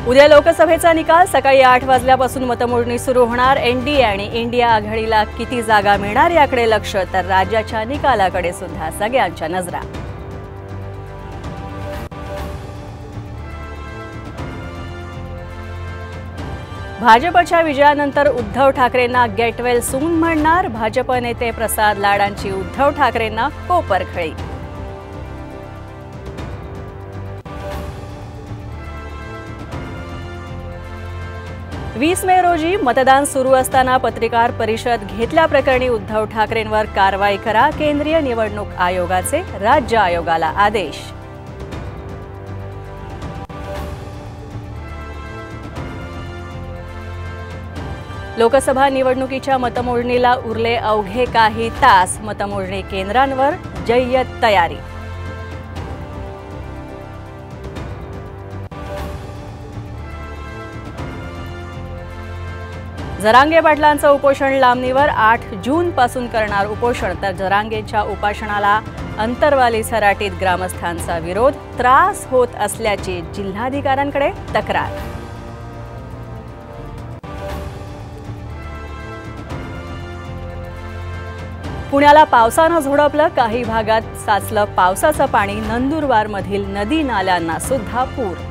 उद्या लोकसभेचा निकाल सकाळी 8 वाजल्यापासून मतमोजणी सुरू होणार। एनडीए आणि इंडिया आघाडीला किती जागा मिळणार याकडे लक्ष, तर राज्याच्या निकालाकडे सुद्धा सगळ्यांच्या नजरा। भाजपच्या विजयानंतर उद्धव ठाकरेंना गेट वेल सून म्हणणार। भाजप नेते प्रसाद लाडांची उद्धव ठाकरेंना कोपरखळी। 20 मे रोजी मतदान सुरू असताना पत्रकार परिषद घेतल्याप्रकरणी उद्धव ठाकरेंवर कारवाई करा, केंद्रीय निवडणूक आयोगाचे राज्य आयोगाला आदेश। लोकसभा निवडणुकीच्या मतमोजणीला उरले अवघे काही तास। मतमोजणी केंद्रांवर जय्यत तयारी। जरांगे पाटलांचं उपोषण लांबणीवर, 8 जून पासून करणार उपोषण, तर जरांगेच्या उपोषणाला अंतरवाली सराटीत ग्रामस्थांचा विरोध। त्रास होत असल्याची जिल्हाधिकाऱ्यांकडे तक्रार। पुण्याला पावसानं झोडपलं, काही भागात साचलं पावसाचं पाणी। नंदुरबारमधील नदी नाल्यांना सुद्धा पूर।